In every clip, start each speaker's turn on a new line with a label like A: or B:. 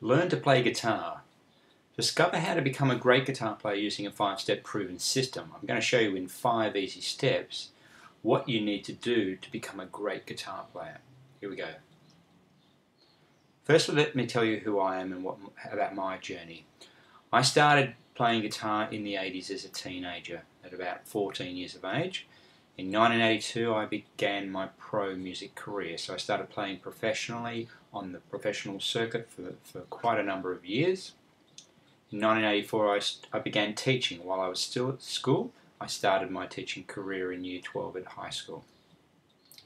A: Learn to play guitar. Discover how to become a great guitar player using a 5-step proven system. I'm going to show you in 5 easy steps what you need to do to become a great guitar player. Here we go. First, let me tell you who I am and about my journey. I started playing guitar in the 80s as a teenager at about 14 years of age. In 1982 I began my pro music career, so I started playing professionally on the professional circuit for quite a number of years. In 1984 I began teaching. While I was still at school, I started my teaching career in Year 12 at high school.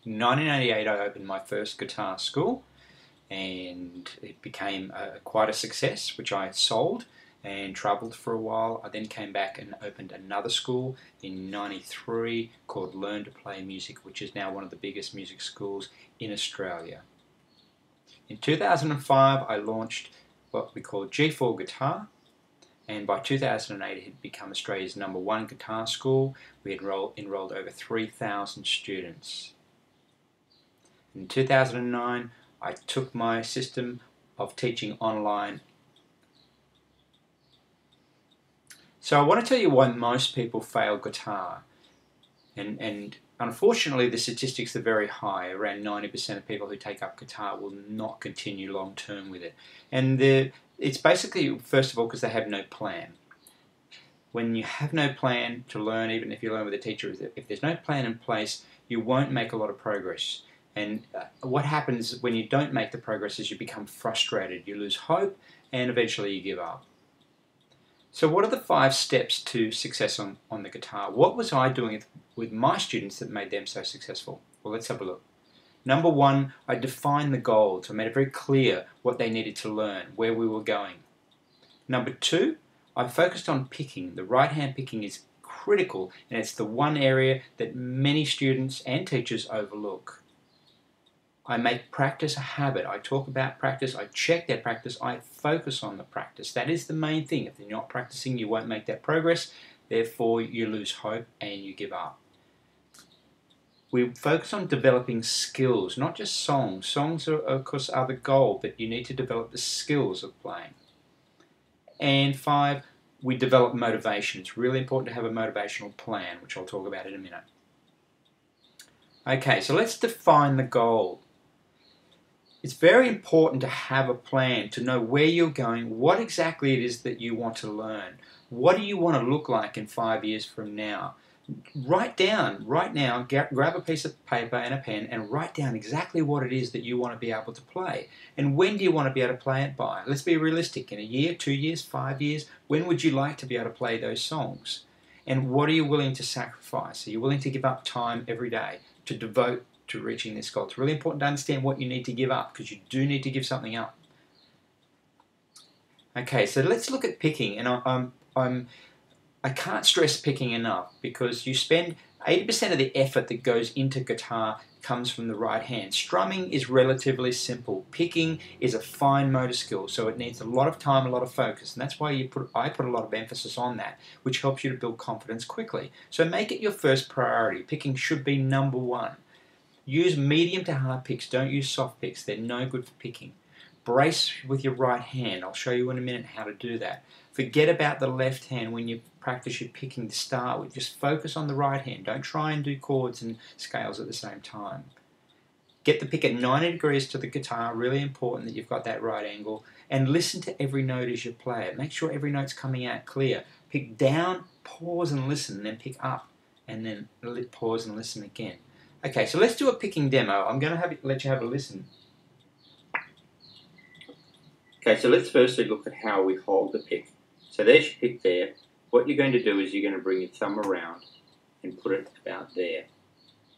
A: In 1988 I opened my first guitar school, and it became quite a success, which I sold and travelled for a while. I then came back and opened another school in 93 called Learn to Play Music, which is now one of the biggest music schools in Australia. In 2005 I launched what we call G4 Guitar, and by 2008 it had become Australia's #1 guitar school. We had enrolled over 3,000 students. In 2009 I took my system of teaching online. So I want to tell you why most people fail guitar, and unfortunately the statistics are very high. Around 90% of people who take up guitar will not continue long term with it, and it's basically, first of all, because they have no plan. When you have no plan to learn, even if you learn with a teacher, if there's no plan in place, you won't make a lot of progress. And what happens when you don't make the progress is you become frustrated, you lose hope, and eventually you give up. So what are the 5 steps to success on the guitar? What was I doing with my students that made them so successful? Well, let's have a look. Number 1, I defined the goals. I made it very clear what they needed to learn, where we were going. Number 2, I focused on picking. The right hand picking is critical, and it's the one area that many students and teachers overlook. I make practice a habit. I talk about practice, I check their practice, I focus on the practice. That is the main thing. If you're not practicing, you won't make that progress. Therefore, you lose hope and you give up. We focus on developing skills, not just songs. Songs, of course, are the goal, but you need to develop the skills of playing. And 5, we develop motivation. It's really important to have a motivational plan, which I'll talk about in a minute. Okay, so let's define the goal. It's very important to have a plan, to know where you're going, what exactly it is that you want to learn. What do you want to look like in 5 years from now? Write down, right now, grab a piece of paper and a pen and write down exactly what it is that you want to be able to play. And when do you want to be able to play it by? Let's be realistic. In a year, 2 years, 5 years, when would you like to be able to play those songs? And what are you willing to sacrifice? Are you willing to give up time every day to devote to reaching this goal? It's really important to understand what you need to give up, because you do need to give something up. Okay, so let's look at picking, and I can't stress picking enough, because you spend 80% of the effort that goes into guitar comes from the right hand. Strumming is relatively simple. Picking is a fine motor skill, so it needs a lot of time, a lot of focus, and that's why I put a lot of emphasis on that, which helps you to build confidence quickly. So make it your first priority. Picking should be #1. Use medium to hard picks, don't use soft picks, they're no good for picking. Brace with your right hand, I'll show you in a minute how to do that. Forget about the left hand when you practice your picking to start with, just focus on the right hand, don't try and do chords and scales at the same time. Get the pick at 90 degrees to the guitar, really important that you've got that right angle, and listen to every note as you play it. Make sure every note's coming out clear. Pick down, pause and listen, and then pick up, and then pause and listen again. Okay, so let's do a picking demo. I'm going to let you have a listen. Okay, so let's firstly look at how we hold the pick. So there's your pick there. What you're going to do is you're going to bring your thumb around and put it about there.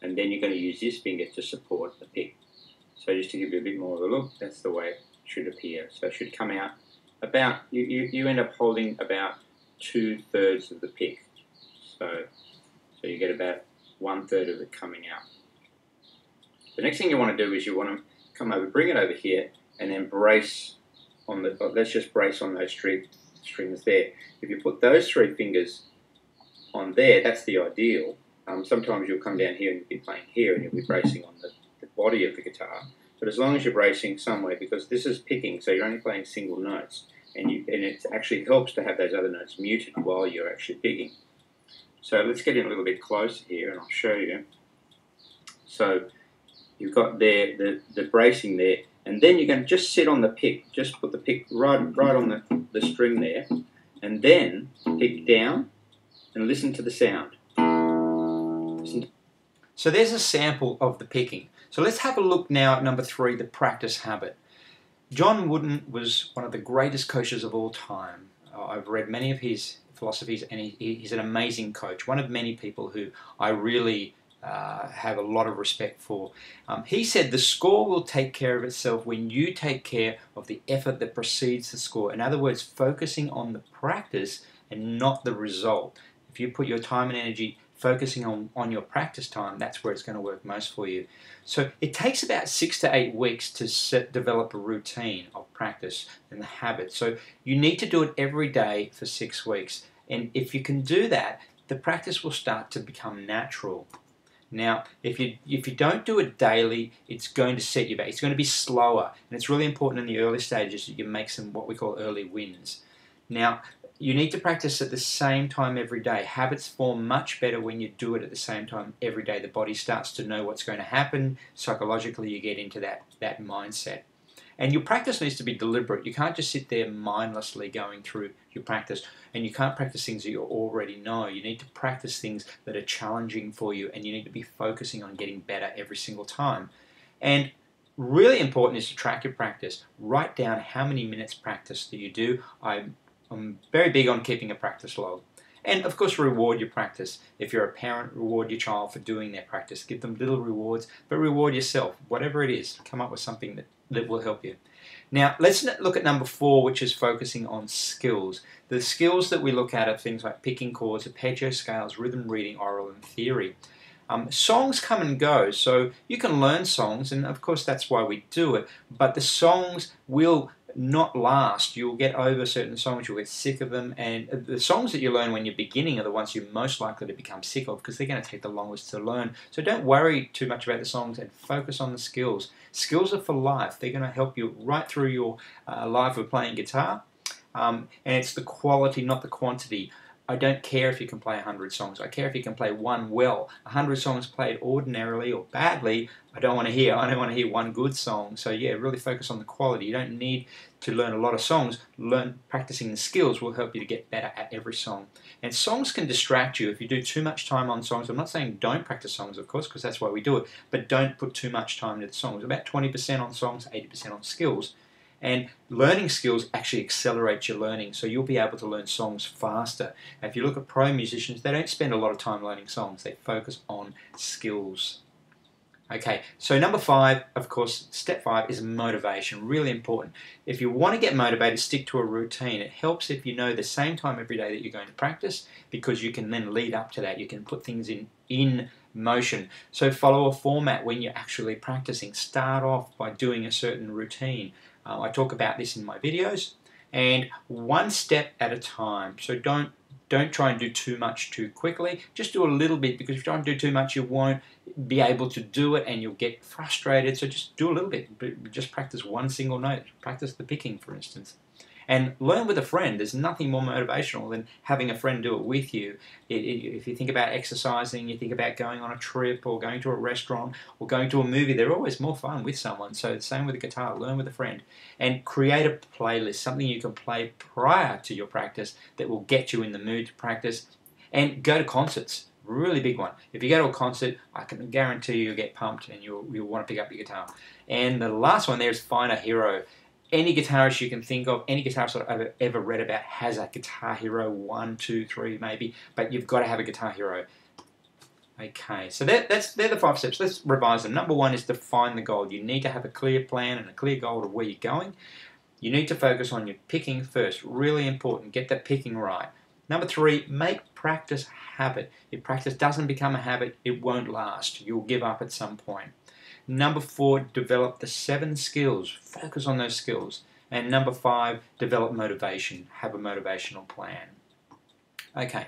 A: And then you're going to use this finger to support the pick. So just to give you a bit more of a look, that's the way it should appear. So it should come out about, you end up holding about 2/3 of the pick. So you get about 1/3 of it coming out. The next thing you want to do is you want to come over, bring it over here, and then brace on the, let's just brace on those strings there. If you put those 3 fingers on there, that's the ideal. Sometimes you'll come down here and you'll be playing here and you'll be bracing on the body of the guitar. but as long as you're bracing somewhere, because this is picking, so you're only playing single notes, and it actually helps to have those other notes muted while you're actually picking. So let's get in a little bit closer here, and I'll show you. So you've got there the bracing there, and then you're going to just sit on the pick. Just put the pick right on the string there, and then pick down and listen to the sound. So there's a sample of the picking. So let's have a look now at number 3, the practice habit. John Wooden was one of the greatest coaches of all time. I've read many of his philosophies, and he's an amazing coach, one of many people who I really have a lot of respect for. He said the score will take care of itself when you take care of the effort that precedes the score. In other words, focusing on the practice and not the result. If you put your time and energy focusing on your practice time, that's where it's going to work most for you. So it takes about 6 to 8 weeks to develop a routine of practice and the habit. So you need to do it every day for 6 weeks. And if you can do that, the practice will start to become natural. Now, if you don't do it daily, it's going to set you back. It's going to be slower. And it's really important in the early stages that you make some what we call early wins. Now, you need to practice at the same time every day. Habits form much better when you do it at the same time every day. The body starts to know what's going to happen. Psychologically, you get into that mindset. And your practice needs to be deliberate. You can't just sit there mindlessly going through your practice, and you can't practice things that you already know. You need to practice things that are challenging for you, and you need to be focusing on getting better every single time. And really important is to track your practice. Write down how many minutes practice that you do. I'm very big on keeping a practice log. And of course, reward your practice. If you're a parent, reward your child for doing their practice. Give them little rewards, but reward yourself. Whatever it is, come up with something that will help you. Now, let's look at number 4, which is focusing on skills. The skills that we look at are things like picking chords, arpeggio scales, rhythm reading, oral, and theory. Songs come and go, so you can learn songs, and of course that's why we do it, but the songs will not last. You'll get over certain songs, you'll get sick of them, and the songs that you learn when you're beginning are the ones you're most likely to become sick of because they're going to take the longest to learn. So don't worry too much about the songs and focus on the skills. Skills are for life. They're going to help you right through your life of playing guitar, and it's the quality, not the quantity. I don't care if you can play 100 songs. I care if you can play one well. 100 songs played ordinarily or badly, I don't want to hear. I don't want to hear one good song. So yeah, really focus on the quality. You don't need to learn a lot of songs. Practicing the skills will help you to get better at every song. And songs can distract you if you do too much time on songs. I'm not saying don't practice songs, of course, because that's why we do it, but don't put too much time into the songs. About 20% on songs, 80% on skills. And learning skills actually accelerate your learning, so you'll be able to learn songs faster. And if you look at pro musicians, they don't spend a lot of time learning songs. They focus on skills. Okay, so number 5, of course, step 5 is motivation. Really important. If you want to get motivated, stick to a routine. It helps if you know the same time every day that you're going to practice, because you can then lead up to that. You can put things in motion. So follow a format when you're actually practicing. Start off by doing a certain routine. I talk about this in my videos, and one step at a time. So don't try and do too much too quickly. Just do a little bit, because if you try and do too much, you won't be able to do it and you'll get frustrated. So just do a little bit. Just practice one single note. Practice the picking, for instance. And learn with a friend. There's nothing more motivational than having a friend do it with you. If you think about exercising, you think about going on a trip or going to a restaurant or going to a movie, they're always more fun with someone. So the same with the guitar. Learn with a friend. And create a playlist, something you can play prior to your practice that will get you in the mood to practice. And go to concerts. Really big one. If you go to a concert, I can guarantee you'll get pumped and you'll want to pick up your guitar. And the last one there is find a hero. Any guitarist you can think of, any guitarist that I've ever read about has a guitar hero, 1, 2, 3 maybe, but you've got to have a guitar hero. Okay, so they're the 5 steps. Let's revise them. Number 1 is define the goal. You need to have a clear plan and a clear goal of where you're going. You need to focus on your picking first. Really important. Get that picking right. Number 3, make practice habit. If practice doesn't become a habit, it won't last. You'll give up at some point. Number 4, develop the 7 skills. Focus on those skills. And number 5, develop motivation. Have a motivational plan. Okay,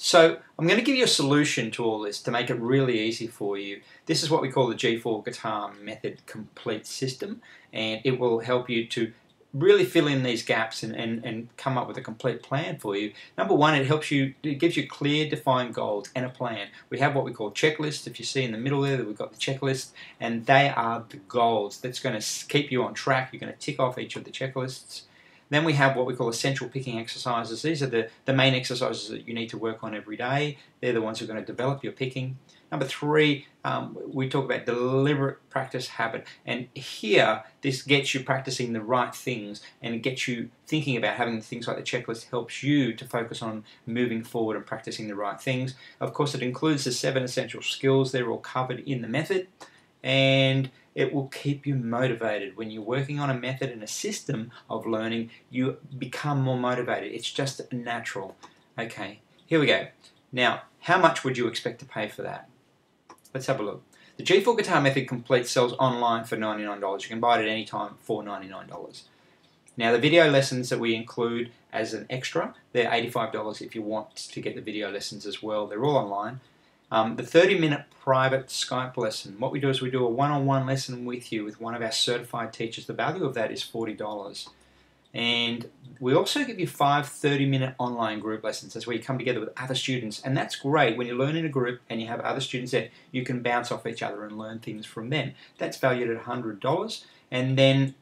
A: So I'm going to give you a solution to all this to make it really easy for you. This is what we call the G4 Guitar Method Complete System, and it will help you to really fill in these gaps and come up with a complete plan for you. Number one, it gives you clear, defined goals and a plan. We have what we call checklists. If you see in the middle there, we've got the checklist, and they are the goals. That's going to keep you on track. You're going to tick off each of the checklists. Then we have what we call essential picking exercises. These are the main exercises that you need to work on every day. They're the ones who are going to develop your picking. Number three, we talk about deliberate practice habit. And here, this gets you practicing the right things and it gets you thinking about having things like the checklist helps you to focus on moving forward and practicing the right things. Of course, it includes the 7 essential skills. They're all covered in the method. And it will keep you motivated. When you're working on a method and a system of learning, you become more motivated. It's just natural. Okay, here we go. Now, how much would you expect to pay for that? Let's have a look. The G4 Guitar Method Complete sells online for $99. You can buy it at any time for $99. Now, the video lessons that we include as an extra, they're $85 if you want to get the video lessons as well. They're all online. The 30-minute private Skype lesson, what we do is we do a one-on-one lesson with you with one of our certified teachers. The value of that is $40. And we also give you 5 30-minute online group lessons. That's where you come together with other students. And that's great. When you learn in a group and you have other students there, you can bounce off each other and learn things from them. That's valued at $100. And then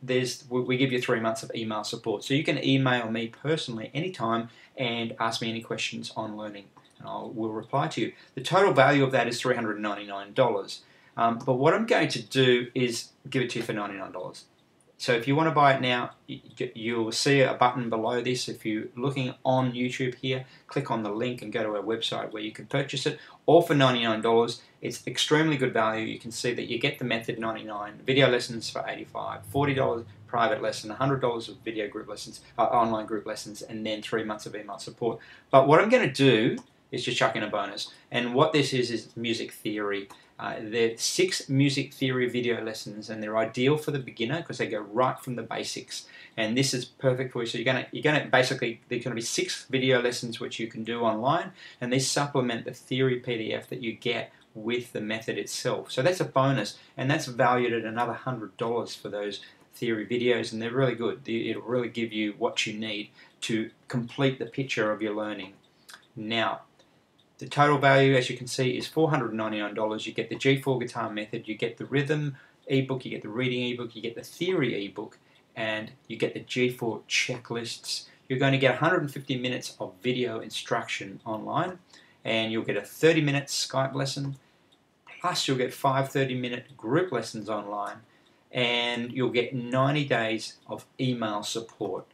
A: we give you 3 months of email support. So you can email me personally anytime and ask me any questions on learning, and we'll reply to you. The total value of that is $399. But what I'm going to do is give it to you for $99. So if you want to buy it now, you'll see a button below this. If you're looking on YouTube here, click on the link and go to our website where you can purchase it, all for $99. It's extremely good value. You can see that you get the method $99, video lessons for $85, $40 private lesson, $100 of video group lessons, online group lessons, and then 3 months of email support. But what I'm going to do is just chuck in a bonus. And what this is music theory. They're 6 music theory video lessons, and they're ideal for the beginner because they go right from the basics. And this is perfect for you. So you're gonna basically, there's gonna be 6 video lessons which you can do online, and they supplement the theory PDF that you get with the method itself. So that's a bonus, and that's valued at another $100 for those theory videos, and they're really good. It'll really give you what you need to complete the picture of your learning. Now, the total value, as you can see, is $499. You get the G4 Guitar Method, you get the Rhythm ebook, you get the Reading ebook, you get the Theory ebook, and you get the G4 checklists. You're going to get 150 minutes of video instruction online, and you'll get a 30-minute Skype lesson, plus you'll get 5 30-minute group lessons online, and you'll get 90 days of email support.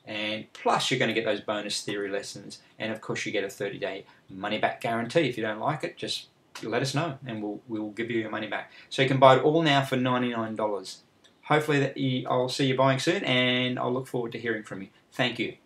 A: And plus you're going to get those bonus theory lessons, and of course you get a 30-day money-back guarantee. If you don't like it, just let us know and we'll give you your money back. So you can buy it all now for $99. Hopefully I'll see you buying soon, and I'll look forward to hearing from you. Thank you.